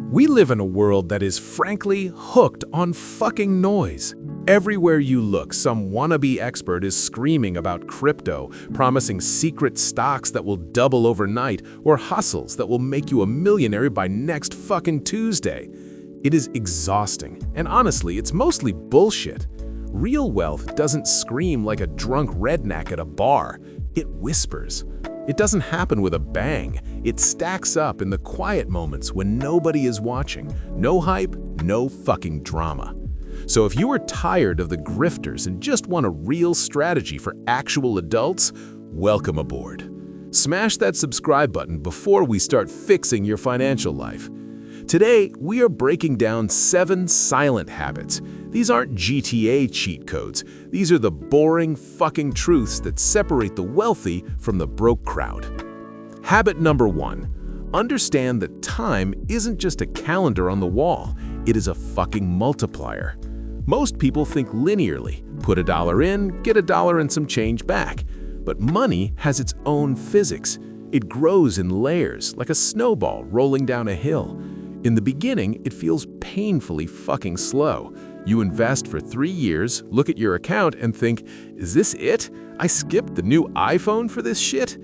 We live in a world that is frankly hooked on fucking noise. Everywhere you look, some wannabe expert is screaming about crypto, promising secret stocks that will double overnight or hustles that will make you a millionaire by next fucking Tuesday. It is exhausting, and honestly, it's mostly bullshit. Real wealth doesn't scream like a drunk redneck at a bar. It whispers. It doesn't happen with a bang. It stacks up in the quiet moments when nobody is watching. No hype, no fucking drama. So if you are tired of the grifters and just want a real strategy for actual adults, welcome aboard. Smash that subscribe button before we start fixing your financial life. Today, we are breaking down 7 silent habits. These aren't GTA cheat codes. These are the boring fucking truths that separate the wealthy from the broke crowd. Habit number 1. Understand that time isn't just a calendar on the wall. It is a fucking multiplier. Most people think linearly. Put $1 in, get $1 and some change back. But money has its own physics. It grows in layers, like a snowball rolling down a hill. In the beginning, it feels painfully fucking slow. You invest for 3 years, look at your account and think, is this it? I skipped the new iPhone for this shit?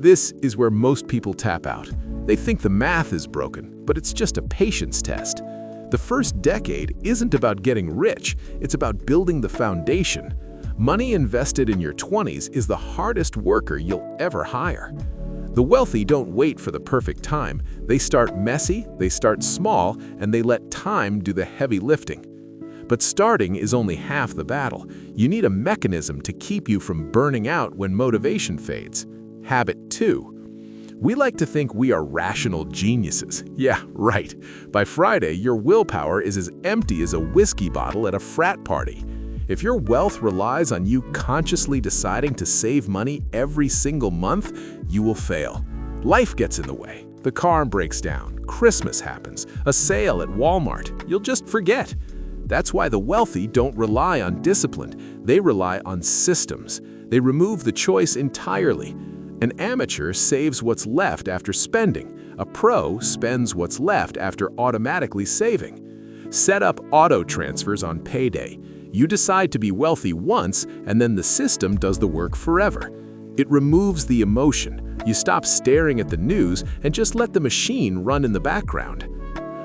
This is where most people tap out. They think the math is broken, but it's just a patience test. The first decade isn't about getting rich, it's about building the foundation. Money invested in your 20s is the hardest worker you'll ever hire. The wealthy don't wait for the perfect time. They start messy, they start small, and they let time do the heavy lifting. But starting is only half the battle. You need a mechanism to keep you from burning out when motivation fades. Habit 2. We like to think we are rational geniuses. Yeah, right. By Friday, your willpower is as empty as a whiskey bottle at a frat party. If your wealth relies on you consciously deciding to save money every single month, you will fail. Life gets in the way. The car breaks down, Christmas happens, a sale at Walmart. You'll just forget. That's why the wealthy don't rely on discipline. They rely on systems. They remove the choice entirely. An amateur saves what's left after spending. A pro spends what's left after automatically saving. Set up auto transfers on payday. You decide to be wealthy once, and then the system does the work forever. It removes the emotion. You stop staring at the news and just let the machine run in the background.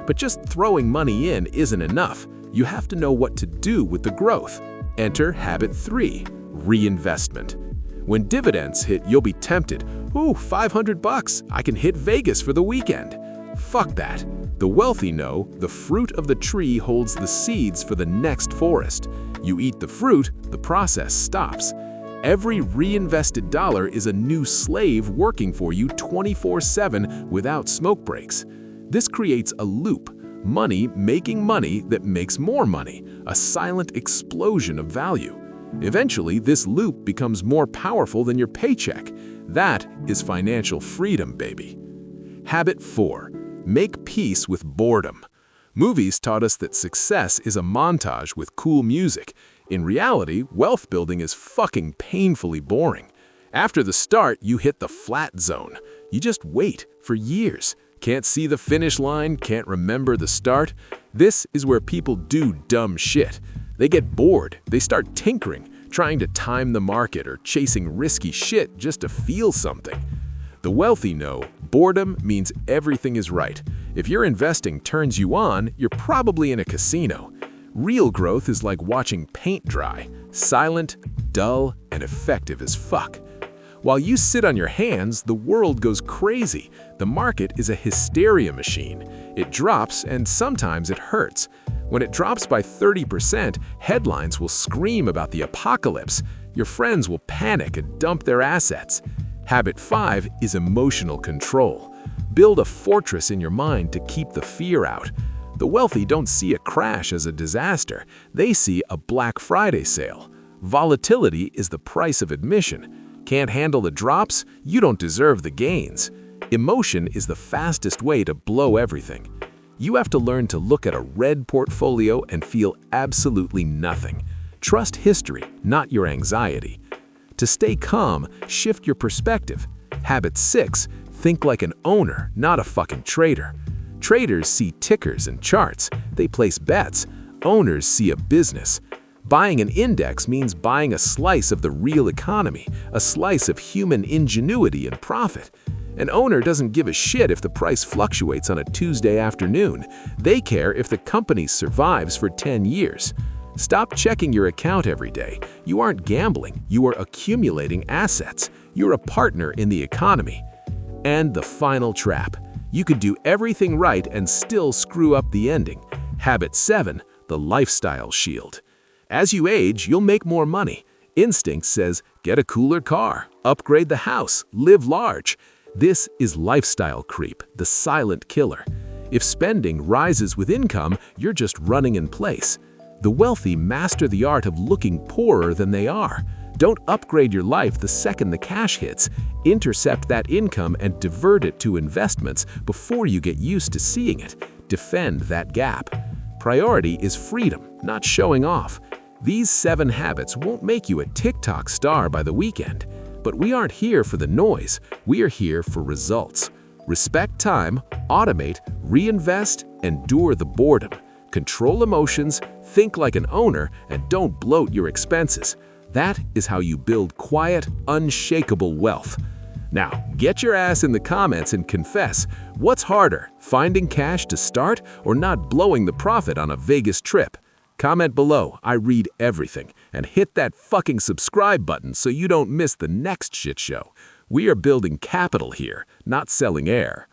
But just throwing money in isn't enough. You have to know what to do with the growth. Enter habit 3, reinvestment. When dividends hit, you'll be tempted. Ooh, $500, I can hit Vegas for the weekend. Fuck that. The wealthy know the fruit of the tree holds the seeds for the next forest. You eat the fruit, the process stops. Every reinvested dollar is a new slave working for you 24/7 without smoke breaks. This creates a loop. Money making money that makes more money, a silent explosion of value. Eventually, this loop becomes more powerful than your paycheck. That is financial freedom, baby. Habit 4. Make peace with boredom. Movies taught us that success is a montage with cool music. In reality, wealth building is fucking painfully boring. After the start, you hit the flat zone. You just wait for years. Can't see the finish line, can't remember the start. This is where people do dumb shit. They get bored, they start tinkering, trying to time the market or chasing risky shit just to feel something. The wealthy know boredom means everything is right. If your investing turns you on, you're probably in a casino. Real growth is like watching paint dry, silent, dull, and effective as fuck. While you sit on your hands, the world goes crazy. The market is a hysteria machine. It drops, and sometimes it hurts. When it drops by 30%, headlines will scream about the apocalypse. Your friends will panic and dump their assets. Habit 5 is emotional control. Build a fortress in your mind to keep the fear out. The wealthy don't see a crash as a disaster. They see a Black Friday sale. Volatility is the price of admission. Can't handle the drops? You don't deserve the gains. Emotion is the fastest way to blow everything. You have to learn to look at a red portfolio and feel absolutely nothing. Trust history, not your anxiety. To stay calm, shift your perspective. Habit 6, think like an owner, not a fucking trader. Traders see tickers and charts. They place bets. Owners see a business. Buying an index means buying a slice of the real economy, a slice of human ingenuity and profit. An owner doesn't give a shit if the price fluctuates on a Tuesday afternoon. They care if the company survives for 10 years. Stop checking your account every day. You aren't gambling. You are accumulating assets. You're a partner in the economy. And the final trap. You could do everything right and still screw up the ending. Habit 7, the lifestyle shield. As you age, you'll make more money. Instinct says, get a cooler car, upgrade the house, live large. This is lifestyle creep, the silent killer. If spending rises with income, you're just running in place. The wealthy master the art of looking poorer than they are. Don't upgrade your life the second the cash hits. Intercept that income and divert it to investments before you get used to seeing it. Defend that gap. Priority is freedom, not showing off. These 7 habits won't make you a TikTok star by the weekend. But we aren't here for the noise. We are here for results. Respect time, automate, reinvest, endure the boredom. Control emotions, think like an owner, and don't bloat your expenses. That is how you build quiet, unshakable wealth. Now, get your ass in the comments and confess, what's harder, finding cash to start or not blowing the profit on a Vegas trip? Comment below, I read everything, and hit that fucking subscribe button so you don't miss the next shit show. We are building capital here, not selling air.